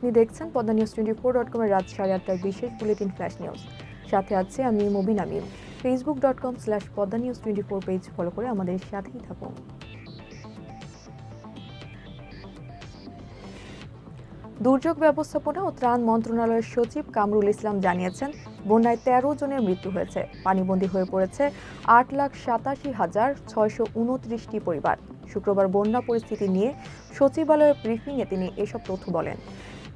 আপনি দেখছেন Padma news 24.com এর রাত 8:30টার বিশেষ বুলেটিন ফ্ল্যাশ নিউজ। সাথে আছে আমি মুবিন আমিন। facebook.com/poddanews24 পেজ ফলো করে আমাদের সাথেই থাকুন। দুর্যোগ ব্যবস্থাপনা ও ত্রাণ মন্ত্রণালয়ের সচিব কামরুল ইসলাম জানিয়েছেন, বন্যায় 13 জনের মৃত্যু হয়েছে। পানিবন্দী হয়ে পড়েছে 8,87,629টি পরিবার। শুক্রবার বন্যা পরিস্থিতি নিয়ে সচিবালয়ের ব্রিফিংয়ে তিনি এসব তথ্য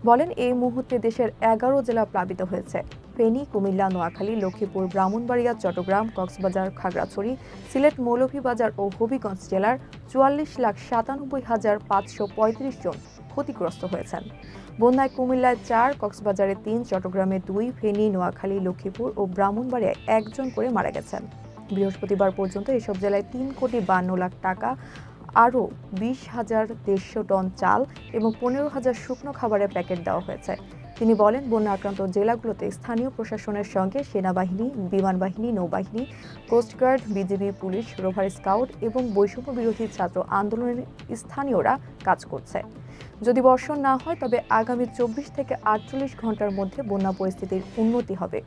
বলেন এই মুহূর্তে দেশের 11 জেলা প্লাবিত হয়েছে। ফেনী, কুমিল্লা, নোয়াখালী, লক্ষ্মীপুর, ব্রাহ্মণবাড়িয়া, চট্টগ্রাম, কক্সবাজার, খাগড়াছড়ি, সিলেট, মৌলভীবাজার ও হবিগঞ্জ জেলার 44,97,535 জন ক্ষতিগ্রস্ত হয়েছেন। বন্যায় কুমিল্লায় 4, কক্সবাজারে 3, চট্টগ্রামে 2, ফেনী, নোয়াখালী, লক্ষ্মীপুর ও ব্রাহ্মণবাড়িয়ায় 1 জন করে মারা গেছেন। বৃহস্পতিবার পর্যন্ত এসব জেলায় 3,52,00,000 টাকা, আরও 20,150 টন চাল এবং 15,000 শুকনো খাবারের প্যাকেট দেওয়া হয়েছে। তিনি বলেন, বন্যা আক্রান্ত জেলাগুলোতে স্থানীয় প্রশাসনের সঙ্গে সেনাবাহিনী, বিমান বাহিনী, নৌবাহিনী, coast guard, BGB, police, rover scout এবং বৈষম্য বিরোধী ছাত্র আন্দোলনের স্থানীয়রা কাজ করছে। যদি বর্ষণ না হয় তবে আগামী 24 থেকে 48 ঘন্টার মধ্যে বন্যা পরিস্থিতির উন্নতি হবে।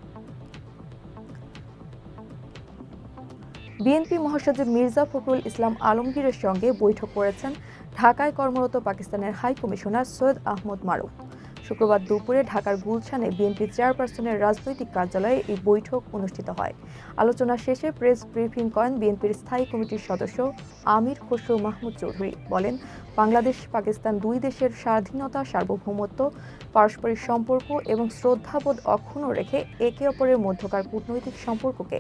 বিএনপি মহাসচিব মির্জা ফখরুল ইসলাম আলমগীরের সঙ্গে বৈঠক করেছেন ঢাকায় কর্মরত পাকিস্তানের হাই কমিশনার সৈয়দ আহমদ মারুফ। শুক্রবার দুপুরে ঢাকার গুলশানে বিএনপি চেয়ারপারসনের রাজনৈতিক কার্যালয়ে এই বৈঠক অনুষ্ঠিত হয়। আলোচনা শেষে প্রেস ব্রিফিং করেন বিএনপির স্থায়ী কমিটির সদস্য আমির খসরু মাহমুদ চৌধুরী। বলেন, বাংলাদেশ পাকিস্তান দুই দেশের স্বাধীনতা, সার্বভৌমত্ব, পারস্পরিক সম্পর্ক এবং শ্রদ্ধাবোধ অক্ষুণ্ণ রেখে একে অপরের মধ্যকার কূটনৈতিক সম্পর্ককে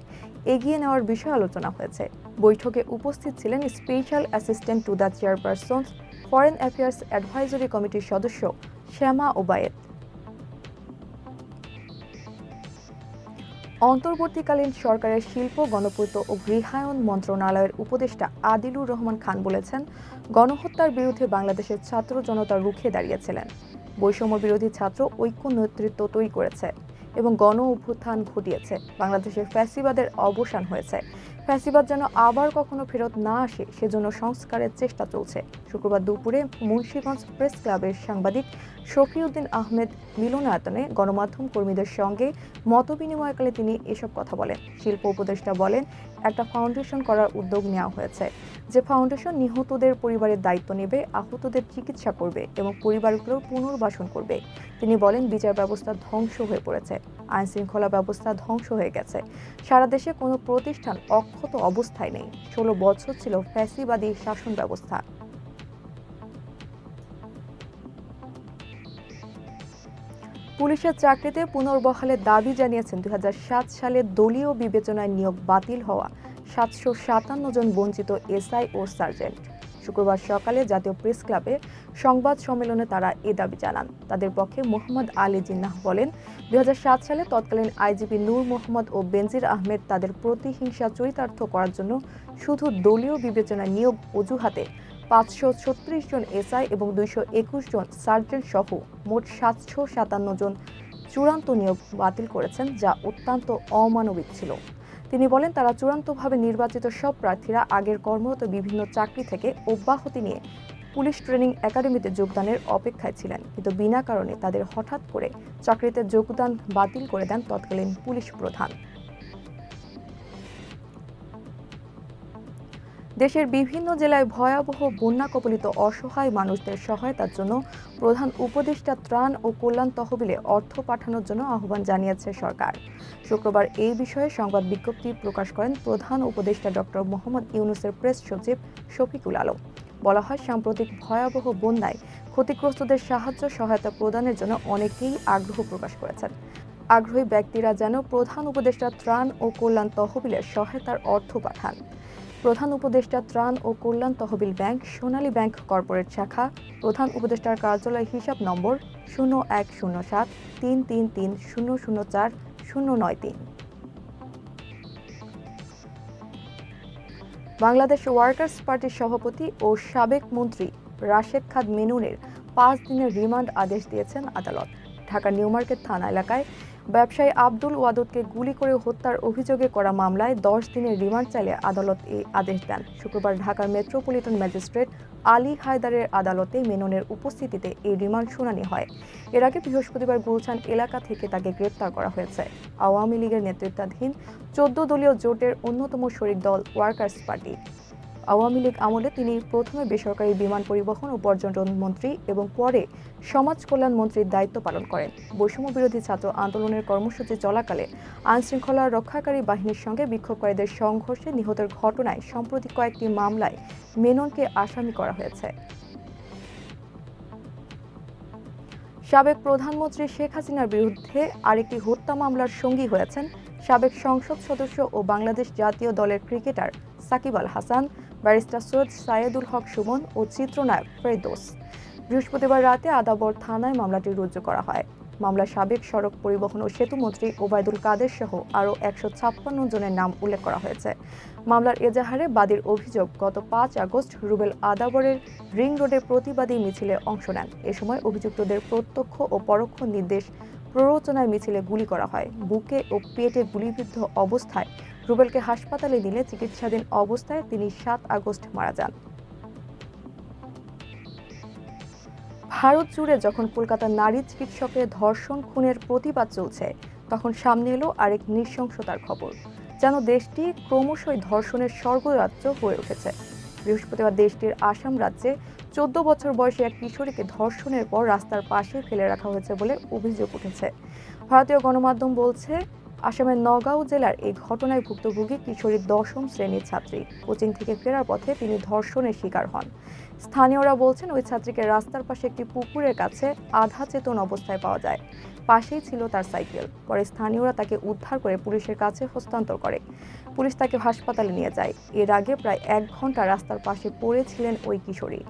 এগিয়ে নেওয়ার বিষয়ে আলোচনা হয়েছে। বৈঠকে উপস্থিত ছিলেন special assistant to the chairperson foreign affairs advisory কমিটির সদস্য শ্যামা ওবায়েদ। অন্তর্বর্তীকালীন সরকারের শিল্প, গণপূর্ত ও গৃহায়ন মন্ত্রণালয়ের উপদেষ্টা আদিলুর রহমান খান বলেছেন, গণহত্যার বিরুদ্ধে বাংলাদেশের ছাত্র জনতা রুখে দাঁড়িয়েছিলেন। বৈষম্য বিরোধী ছাত্র ঐক্য নেতৃত্ব তৈরি করেছে এবং গণ অভ্যুত্থান ঘটিয়েছে। বাংলাদেশের ফ্যাসিবাদের অবসান হয়েছে। ফ্যাসিবাদ যেন আবার কখনো ফেরত না আসে সেজন্য সংস্কারের চেষ্টা চলছে। শুক্রবার দুপুরে মুন্সিগঞ্জ প্রেস ক্লাবের সাংবাদিক শফিউদ্দিন আহমেদ মিলনায়তনে গণমাধ্যম কর্মীদের সঙ্গে মতবিনিময়কালে তিনি এসব কথা বলেন। শিল্প উপদেষ্টা বলেন, একটা ফাউন্ডেশন করার উদ্যোগ নেওয়া হয়েছে, যে ফাউন্ডেশন নিহতদের পরিবারের দায়িত্ব নেবে, আহতদের চিকিৎসা করবে এবং পরিবারগুলোর পুনর্বাসন করবে। তিনি বলেন, বিচার ব্যবস্থা ধ্বংস হয়ে পড়েছে, আইন শৃঙ্খলা ব্যবস্থা ধ্বংস হয়ে গেছে। সারা দেশে কোনো প্রতিষ্ঠান অক্ষত অবস্থায় নেই। 16 বছর ছিল ফ্যাসিবাদী শাসন ব্যবস্থা। পুলিশের চাকরিতে পুনর্বহালের দাবি জানিয়েছেন 2007 সালে দলীয় বিবেচনায় নিয়োগ বাতিল হওয়া 757 জন বঞ্চিত এসআই ও সার্জেন্ট। শুক্রবার সকালে জাতীয় প্রেস ক্লাবে সংবাদ সম্মেলনে তারা এ দাবি জানান। তাদের পক্ষে মোহাম্মদ আলী জিন্নাহ বলেন, 2007 সালে তৎকালীন আইজিপি নূর মোহাম্মদ ও বেনজির আহমেদ তাদের প্রতিহিংসা চরিতার্থ করার জন্য শুধু দলীয় বিবেচনায় নিয়োগ অজুহাতে 536 জন এসআই এবং 221 জন সার্জেন্ট সহ মোট 757 জন চূড়ান্ত নিয়োগ বাতিল করেছেন, যা অত্যন্ত অমানবিক ছিল। তিনি বলেন, তারা চূড়ান্তভাবে নির্বাচিত সব প্রার্থীরা আগের কর্মরত বিভিন্ন চাকরি থেকে অব্যাহতি নিয়ে পুলিশ ট্রেনিং একাডেমিতে যোগদানের অপেক্ষায় ছিলেন, কিন্তু বিনা কারণে তাদের হঠাৎ করে চাকরিতে যোগদান বাতিল করে দেন তৎকালীন পুলিশ প্রধান। দেশের বিভিন্ন জেলায় ভয়াবহ বন্যা কবলিত অসহায় মানুষদের সহায়তার জন্য প্রধান উপদেষ্টা ত্রাণ ও কল্যাণ তহবিলে অর্থ পাঠানোর জন্য আহ্বান জানিয়েছে সরকার। শুক্রবার এই বিষয়ে সংবাদ বিজ্ঞপ্তি প্রকাশ করেন প্রধান উপদেষ্টা ডক্টর মোহাম্মদ ইউনূসের প্রেস সচিব শফিকুল আলম। বলা হয়, সাম্প্রতিক ভয়াবহ বন্যায় ক্ষতিগ্রস্তদের সাহায্য সহায়তা প্রদানের জন্য অনেকেই আগ্রহ প্রকাশ করেছেন। আগ্রহী ব্যক্তিরা যেন প্রধান উপদেষ্টা ত্রাণ ও কল্যাণ তহবিলের সহায়তার অর্থ পাঠান। প্রধান উপদেষ্টা ত্রাণ ও কল্যাণ তহবিল ব্যাংক, সোনালী ব্যাংক কর্পোরেট শাখা, প্রধান উপদেষ্টার কার্যালয়, হিসাব নম্বর 0107-333-004-093। বাংলাদেশ ওয়ার্কার্স পার্টির সভাপতি ও সাবেক মন্ত্রী রাশেদ খান মেননের 5 দিনের রিমান্ড আদেশ দিয়েছেন আদালত। ঢাকা নিউ মার্কেট থানা এলাকায় ব্যবসায়ী আব্দুল ওয়াদুদকে গুলি করে হত্যার অভিযোগে করা মামলায় 10 দিনের রিমান্ড চাইলে আদালত এই আদেশ দেন। শুক্রবার ঢাকার মেট্রোপলিটন ম্যাজিস্ট্রেট আলী হায়দারের আদালতে মেননের উপস্থিতিতে এই রিমান্ড শুনানি হয়। এর আগে বৃহস্পতিবার গুলশান এলাকা থেকে তাকে গ্রেপ্তার করা হয়েছে। আওয়ামী লীগের নেতৃত্বাধীন 14 দলীয় জোটের অন্যতম শরিক দল ওয়ার্কার্স পার্টি। আওয়ামী লীগ আমলে তিনি প্রথমে বেসরকারি বিমান পরিবহন ও পর্যটন মন্ত্রী এবং পরে সমাজ কল্যাণ মন্ত্রীর দায়িত্ব পালন করেন। বৈষম্য বিরোধী ছাত্র আন্দোলনের কর্মসূচি চলাকালে আইনশৃঙ্খলা রক্ষাকারী বাহিনীর সঙ্গে বিক্ষোভকারীদের সংঘর্ষে নিহতের ঘটনায় সম্প্রতি কয়েকটি মামলায় মেননকে আসামি করা হয়েছে। সাবেক প্রধানমন্ত্রী শেখ হাসিনার বিরুদ্ধে আরেকটি হত্যা মামলার সঙ্গী হয়েছেন সাবেক সংসদ সদস্য ও বাংলাদেশ জাতীয় দলের ক্রিকেটার সাকিব আল হাসান, ব্যারিস্টার সৈয়দ সাইয়েদুল হক সুমন ও চিত্রনায়ক ফেরদৌস। বৃহস্পতিবার রাতে আদাবর থানায় মামলাটি রুজু করা হয়। মামলায় সাবেক সড়ক পরিবহন ও সেতুমন্ত্রী ওবায়দুল কাদের সহ আরও 156 জনের নাম উল্লেখ করা হয়েছে। মামলার এজাহারে বাদীর অভিযোগ, গত 5 আগস্ট রুবেল আদাবরের রিং রোডে প্রতিবাদী মিছিলে অংশ নেন। এ সময় অভিযুক্তদের প্রত্যক্ষ ও পরোক্ষ নির্দেশ প্ররোচনায় মিছিলে গুলি করা হয়। বুকে ও পেটে গুলিবিদ্ধ অবস্থায় রুবেলকে হাসপাতালে নিলে চিকিৎসাধীন অবস্থায় তিনি 7 আগস্ট মারা যান। ভারত জুড়ে যখন কলকাতার নারী চিকিৎসকের ধর্ষণ খুনের প্রতিবাদ চলছে, তখন সামনে এলো আরেক নৃশংসতার খবর। যেন দেশটি ক্রমশই ধর্ষণের স্বর্গরাজ্য হয়ে উঠেছে। বৃহস্পতিবার দেশটির আসাম রাজ্যে 14 বছর বয়সী এক কিশোরীকে ধর্ষণের পর রাস্তার পাশে ফেলে রাখা হয়েছে বলে অভিযোগ উঠেছে। ভারতীয় গণমাধ্যম বলছে, আসামের নগাঁও জেলার এই ঘটনায় ভুক্তভোগী কিশোরীর 10ম শ্রেণীর ছাত্রী। কোচিং থেকে ফেরার পথে তিনি ধর্ষণের শিকার হন। স্থানীয়রা বলছেন, ওই ছাত্রীকে রাস্তার পাশে একটি পুকুরের কাছে আধা চেতন অবস্থায় পাওয়া যায়। পাশেই ছিল তার সাইকেল। পরে স্থানীয়রা তাকে উদ্ধার করে পুলিশের কাছে হস্তান্তর করে। পুলিশ তাকে হাসপাতালে নিয়ে যায়। এর আগে প্রায় 1 ঘন্টা রাস্তার পাশে পড়েছিলেন ওই কিশোরী।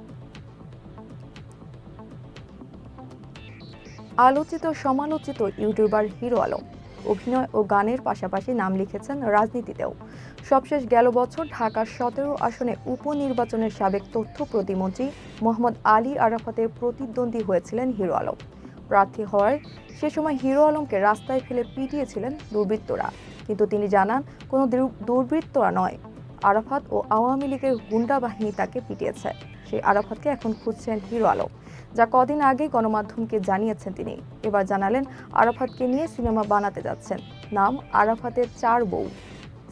আলোচিত সমালোচিত ইউটিউবার হিরো আলম অভিনয় ও গানের পাশাপাশি নাম লিখেছেন রাজনীতিতেও। সবশেষ গেল বছর ঢাকার 17 আসনে উপনির্বাচনের সাবেক তথ্য প্রতিমন্ত্রী মোহাম্মদ আলী আরাফাতের প্রতিদ্বন্দ্বী হয়েছিলেন হিরো আলম। প্রার্থী হওয়ায় সে সময় হিরো আলমকে রাস্তায় ফেলে পিটিয়েছিলেন দুর্বৃত্তরা। কিন্তু তিনি জানান, কোনো দুর্বৃত্তরা নয়, আরাফাত ও আওয়ামী লীগের গুন্ডা বাহিনী তাকে পিটিয়েছে। সেই আরাফাতকে এখন খুঁজছেন হিরো আলম, যা কদিন আগে গণমাধ্যমকে জানিয়েছেন তিনি। এবার জানালেন, আরাফাতকে নিয়ে সিনেমা বানাতে যাচ্ছেন, নাম আরাফাতের 4 বউ।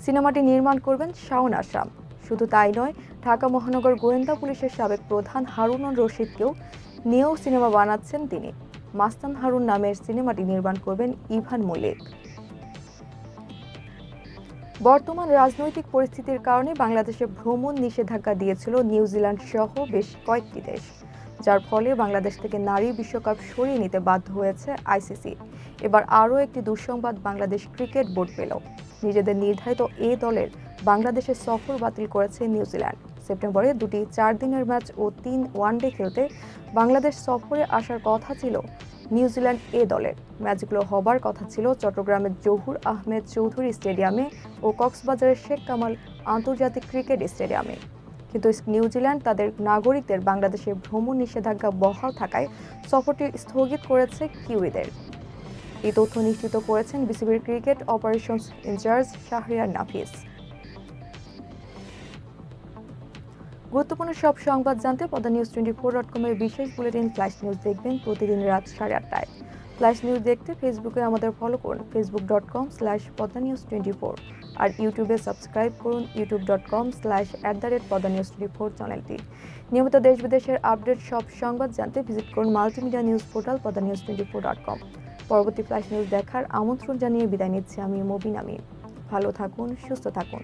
সিনেমাটি নির্মাণ করবেন শাওন আশরাম। শুধু তাই নয়, ঢাকা মহানগর গোয়েন্দা পুলিশের সাবেক প্রধান হারুনুর রশিদকেও নিয়েও সিনেমা বানাচ্ছেন তিনি। মাস্তান হারুন নামের সিনেমাটি নির্মাণ করবেন ইভান মল্লিক। বর্তমান রাজনৈতিক পরিস্থিতির কারণে বাংলাদেশে ভ্রমণ নিষেধাজ্ঞা দিয়েছিল নিউজিল্যান্ড সহ বেশ কয়েকটি দেশ, যার ফলে বাংলাদেশ থেকে নারী বিশ্বকাপ সরিয়ে নিতে বাধ্য হয়েছে আইসিসি। এবার আরও একটি দুঃসংবাদ বাংলাদেশ ক্রিকেট বোর্ড পেল। নিজেদের নির্ধারিত এ দলের বাংলাদেশের সফর বাতিল করেছে নিউজিল্যান্ড। সেপ্টেম্বরে 2টি 4 দিনের ম্যাচ ও 3 ওয়ানডে খেলতে বাংলাদেশ সফরে আসার কথা ছিল নিউজিল্যান্ড এ দলের। ম্যাচগুলো হবার কথা ছিল চট্টগ্রামের জহুর আহমেদ চৌধুরী স্টেডিয়ামে ও কক্সবাজারের শেখ কামাল আন্তর্জাতিক ক্রিকেট স্টেডিয়ামে। কিন্তু নিউজিল্যান্ড তাদের নাগরিকদের বাংলাদেশে ভ্রমণ নিষেধাজ্ঞা বহাল থাকায় সফরটি স্থগিত করেছে কিউইদের। এই তথ্য নিশ্চিত করেছেন বিসিবির ক্রিকেট অপারেশনস ইনচার্জ শাহরিয়ার নাফিস। গুরুত্বপূর্ণ সব সংবাদ জানতে padanews24.com এর বিশেষ বুলেটিন ফ্ল্যাশ নিউজ দেখবেন প্রতিদিন রাত 8:30টায়। ফ্ল্যাশ নিউজ দেখতে ফেসবুকে আমাদের ফলো করুন facebook.com/padanews24 আর ইউটিউবে সাবস্ক্রাইব করুন youtube.com/padanews24 চ্যানেলটি। নিয়মিত দেশ বিদেশের আপডেট সব সংবাদ জানতে ভিজিট করুন মাল্টিমিডিয়া নিউজ পোর্টাল padanews24.com। পরবর্তী ফ্ল্যাশ নিউজ দেখার আমন্ত্রণ জানিয়ে বিদায় নিচ্ছি আমি মবিন আমিন। ভালো থাকুন, সুস্থ থাকুন।